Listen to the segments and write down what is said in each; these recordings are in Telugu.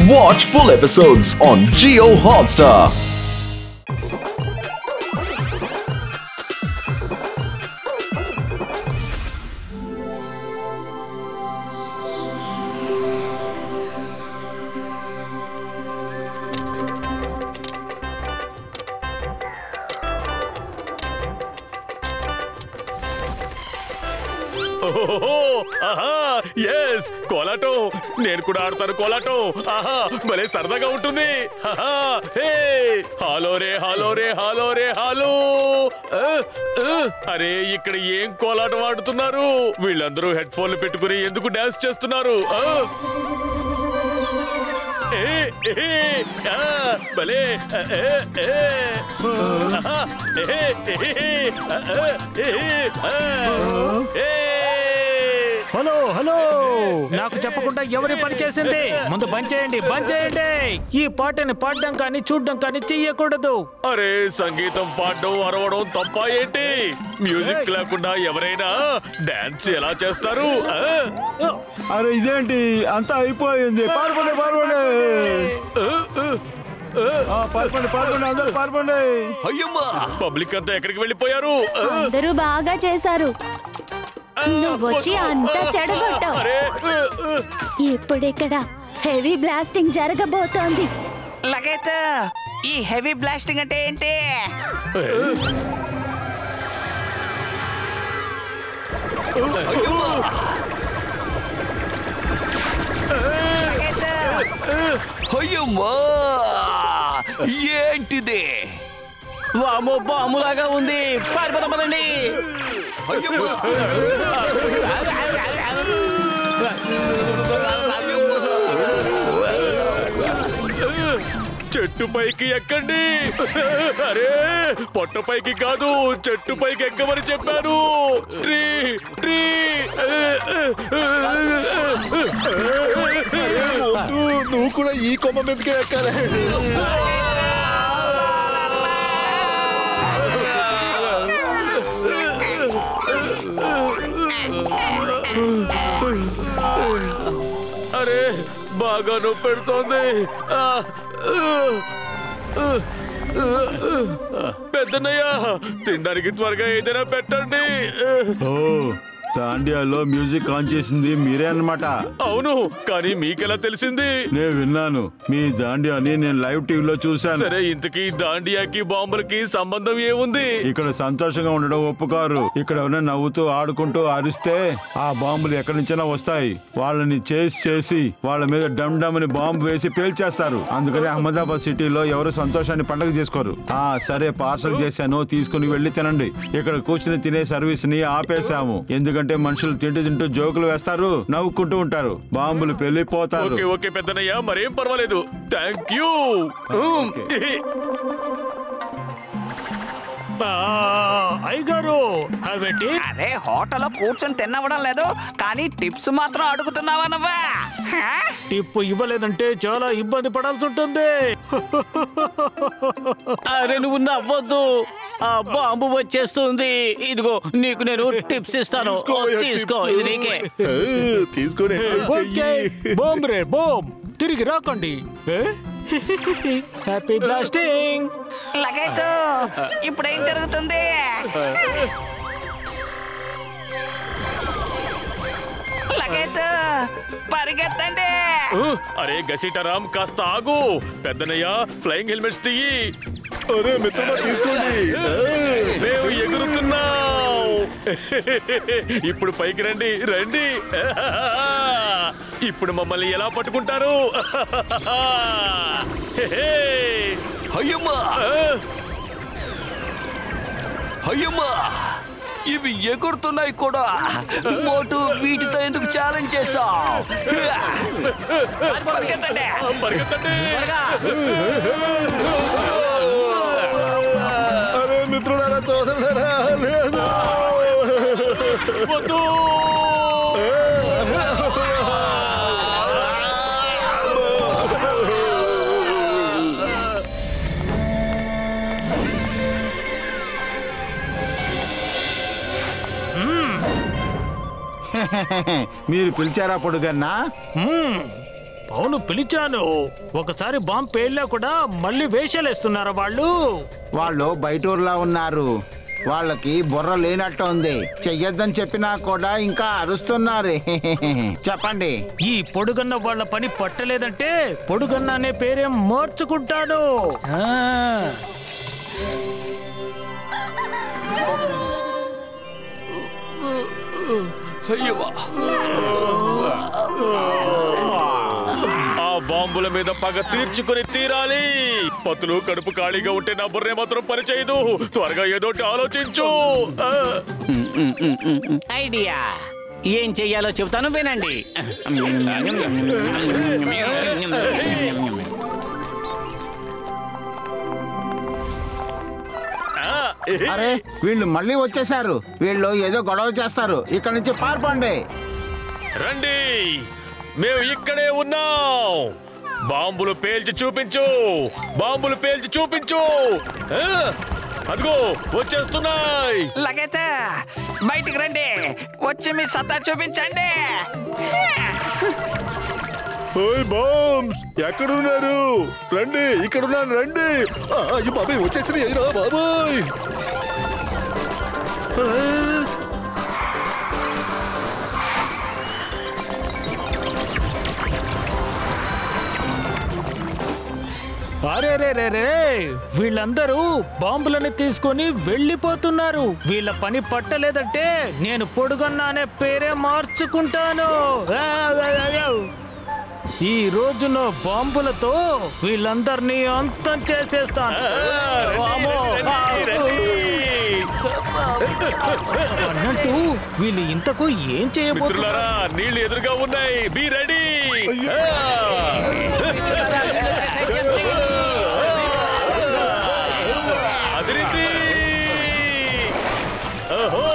Watch full episodes on Jio Hotstar. Yes kolatam నేను కూడా ఆడతాను కోలాటం ఆహా భలే సరదాగా ఉంటుంది హాలో రే హాలో రే హాలో రే హాలో అరే ఇక్కడ ఏం కోలాటం ఆడుతున్నారు వీళ్ళందరూ హెడ్ ఫోన్లు పెట్టుకుని ఎందుకు డాన్స్ చేస్తున్నారు భలే హలో హలో నాకు చెప్పకుండా ఎవరి పని చేసింది ముందు బంద్ చేయండి ఈ పాటని పాడడం కానీ చూడడం కానీ చెయ్యకూడదు అరే సంగీతం పాడడం అరవడం తప్ప ఏంటి మ్యూజిక్ లేకుండా ఎవరైనా డాన్స్ ఎలా చేస్తారు అరే ఇదేంటి అంతా అయిపోయింది పార్పండి అయ్యమ్మా పబ్లిక్ అంతా ఎక్కడికి వెళ్ళిపోయారు అందరూ బాగా చేశారు నువ్వు వచ్చి అంతా చెడగొట్టావు ఇప్పుడు ఇక్కడ హెవీ బ్లాస్టింగ్ జరగబోతోంది లగైతే ఈ హెవీ బ్లాస్టింగ్ అంటే ఏంటి అయ్యమ్మా ఏంటిది వామో బాములాగా ఉంది పారిపోతామండి చెట్టు పైకి ఎక్కండి అరే పొట్ట పైకి కాదు చెట్టు పైకి ఎక్కమని చెప్పాను ట్రీ ట్రీ నువ్వు కూడా ఈ కొమ్మ మీదకే ఎక్కాలి అరే బాగా నొప్పి పెడుతోంది పెద్దన్నయ్య తినడానికి త్వరగా ఏదైనా పెట్టండి దాండియాలో మ్యూజిక్ ఆన్ చేసింది మీరే అన్నమాట అవును కానీ మీకెలా తెలిసింది నేను విన్నాను మీ దాండియాని నేను లైవ్ టీవీలో చూశాను సరే ఇంతకీ దాండియాకి బాంబులకి సంబంధం ఏముంది ఇక్కడ సంతోషంగా ఉండడం ఒప్పుకోరు ఇక్కడ నవ్వుతూ ఆడుకుంటూ అరిస్తే ఆ బాంబులు ఎక్కడి నుంచైనా వస్తాయి వాళ్ళని చేసి వాళ్ళ మీద డమ్ డమ్ అని బాంబు వేసి పేల్చేస్తారు అందుకని అహ్మదాబాద్ సిటీలో ఎవరు సంతోషాన్ని పండగ చేసుకోరు సరే పార్సల్ చేశాను తీసుకుని వెళ్ళి తినండి ఇక్కడ కూర్చుని తినే సర్వీస్ ని ఆపేశాము ఎందుకంటే మనుషులు తింటూ జోకులు వేస్తారు నవ్వుకుంటూ ఉంటారు బాంబులు పెళ్లిపోతారు ఓకే పెద్దనయ్య మరేం పర్వాలేదు థ్యాంక్ యూ అయ్యగారు అరే హోటల్లో కూర్చొని తినవడం లేదు కానీ టిప్స్ మాత్రం అడుగుతున్నావా నువ్వా టిప్పు ఇవ్వలేదంటే చాలా ఇబ్బంది పడాల్సి ఉంటుంది అరే నువ్వు నవ్వొద్దు ఆ బాంబు వచ్చేస్తుంది ఇదిగో నీకు నేను టిప్స్ ఇస్తాను తీసుకో ఇది నీకే తీసుకొని బాంబ్ రే బాంబ్ తిరిగి రాకండి హ్యాపీ బ్లాస్టింగ్ లగైతే ఇప్పుడేం జరుగుతుంది లగైతే పరిగెత్తండి అరే గసిటరామ్ కాస్త ఆగు పెద్దనయ్య ఫ్లయింగ్ హెల్మెట్స్ తీయి అరే మిత్రమా తీసుకోండి మేము ఎగురుతున్నాం ఇప్పుడు పైకి రండి ఇప్పుడు మమ్మల్ని ఎలా పట్టుకుంటారు అయ్యమ్మా అయ్యమ్మా ఇవి ఎగురుతున్నాయి కూడా మోటు వీటితో ఎందుకు ఛాలెంజ్ చేసావు పరిగెత్తండి అరే మిత్రులారా సోదరులారా లేదు వద్దు మీరు పిలిచారా పొడుగన్నా అవును పిలిచాను. ఒకసారి బాంబు పేలినా కూడా మళ్ళీ వేషాలేస్తున్నారా వాళ్ళు? వాళ్ళు బయటూరులా ఉన్నారు. వాళ్ళకి బుర్ర లేనట్టు ఉంది. చెయ్యొద్దని చెప్పినా కూడా ఇంకా అరుస్తున్నారు. చెప్పండి. ఈ పొడుగన్న వాళ్ళ పని పట్టలేదంటే పొడుగన్న అనే పేరేం మార్చుకుంటాను. ఆ బాంబుల మీద పగ తీర్చుకుని తీరాలి. పతులు కడుపు ఖాళీగా ఉంటే నా బుర్రే మాత్రం పని చేయదు. త్వరగా ఏదోటి ఆలోచించు. ఐడియా. ఏం చెయ్యాలో చెబుతాను వినండి. అరే వీళ్ళు మళ్ళీ వచ్చేసారు. వీళ్ళు ఏదో గొడవ చేస్తారు. ఇక్కడ నుంచి పారిపోండి. రండి, మేము ఇక్కడే ఉన్నాం. బాంబులు పేల్చి చూపించు. బాంబులు పేల్చి చూపించు. అదిగో వచ్చేస్తున్నాయి. లగైతే బయటికి రండి. వచ్చి మీ సత్తా చూపించండి. ఓయ్ బాంబ్స్ ఎక్కడున్నారు? రండి, ఇక్కడ ఉన్నాను. రండి. అయ్యో బాబాయ్ వచ్చేసి అయ్యో బాబాయ్. అరే రే రే రే, వీళ్ళందరూ బాంబులని తీసుకొని వెళ్ళిపోతున్నారు. వీళ్ళ పని పట్టలేదంటే నేను పొడుగన్న అనే పేరే మార్చుకుంటాను. ఈ రోజున బాంబులతో వీళ్ళందరినీ అంతం చేసేస్తాను. అన్నట్టు వీళ్ళు ఇంతకు ఏం చేయబోతున్నారా? నీళ్లు ఎదురుగా ఉన్నాయి. Be ready. అదిరింది. ఓహో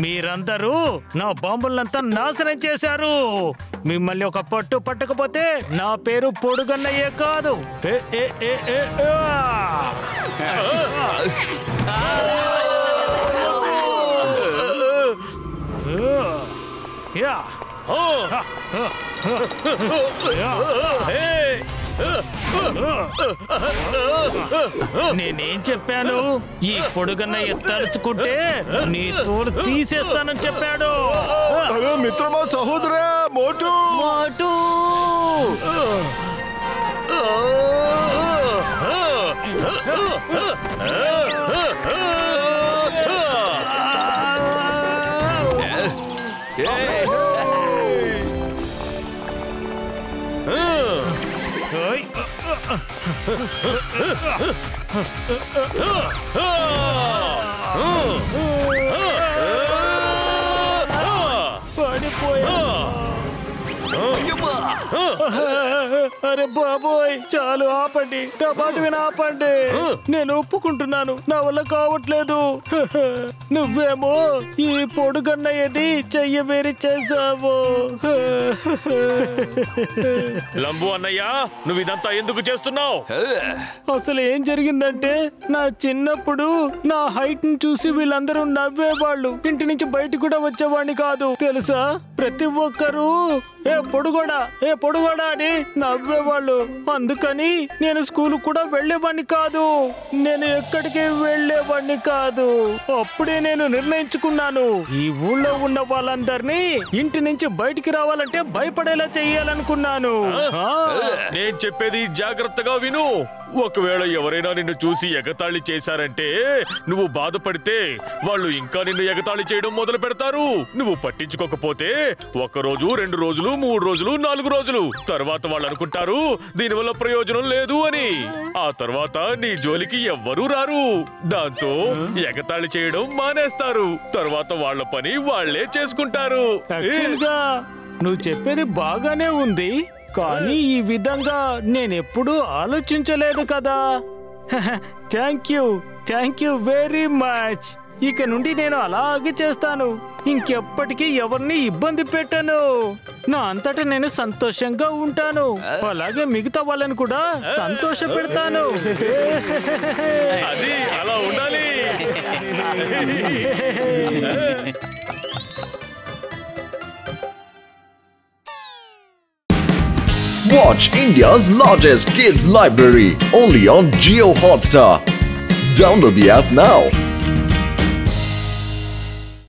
మీరందరూ నా బాంబులంతా నాశనం చేశారు. మిమ్మల్ని ఒక పట్టు పట్టకపోతే నా పేరు పొడుగన్నయ్యే కాదు. నేనేం చెప్పాను? ఈ పొడుగన్నయ్య తలుచుకుంటే నీ తోలు తీసేస్తానని చెప్పాడు. మిత్రమా, సహోదరా, మోటు మోటు. అరే బాబోయ్, చాలు ఆపండి. నా మాట విని ఆపండి. నేను ఒప్పుకుంటున్నాను, నా వల్ల కావట్లేదు. నువ్వేమో ఈ పొడుగన్నయ్యది చెయ్య వేరి చేసావు. లంబు అన్నయ్య, నువ్వు ఇదంతా ఎందుకు చేస్తున్నావు? అసలు ఏం జరిగిందంటే, నా చిన్నప్పుడు నా హైట్ ని చూసి వీళ్ళందరూ నవ్వేవాళ్ళు. ఇంటి నుంచి బయట కూడా వచ్చేవాడిని కాదు తెలుసా. ప్రతి ఒక్కరూ ఏ పొడుగోడా అని నవ్వేవాళ్ళు. అందుకని నేను స్కూల్ కూడా వెళ్ళేవాడిని కాదు. నేను ఎక్కడికి వెళ్ళేవాడిని కాదు. అప్పుడే నేను నిర్ణయించుకున్నాను, ఈ ఊళ్ళో ఉన్న వాళ్ళందరినీ ఇంటి నుంచి బయటికి రావాలంటే భయపడేలా చెయ్యాలనుకున్నాను. నేను చెప్పేది జాగ్రత్తగా విను. ఒకవేళ ఎవరైనా నిన్ను చూసి ఎగతాళి చేశారంటే నువ్వు బాధపడితే వాళ్ళు ఇంకా నిన్ను ఎగతాళి చేయడం మొదలు పెడతారు. నువ్వు పట్టించుకోకపోతే 1 రోజు, 2 రోజులు, 3 రోజులు, 4 రోజులు తర్వాత వాళ్ళు అనుకుంటారు దీనివల్ల ప్రయోజనం లేదు అని. ఆ తర్వాత నీ జోలికి ఎవ్వరూ రారు. దాంతో ఎగతాళి చేయడం మానేస్తారు. తర్వాత వాళ్ళ పని వాళ్లే చేసుకుంటారు. నువ్వు చెప్పేది బాగానే ఉంది, కానీ ఈ విధంగా నేనెప్పుడూ ఆలోచించలేదు కదా. Thank you very much. ఇక నుండి నేను అలాగే చేస్తాను. ఇంకెప్పటికీ ఎవరిని ఇబ్బంది పెట్టను. నా అంతటా నేను సంతోషంగా ఉంటాను. అలాగే మిగతా వాళ్ళని కూడా సంతోష పెడతాను. అది అలా ఉండాలి. Watch India's largest kids library only on Jio Hotstar. Download the app now.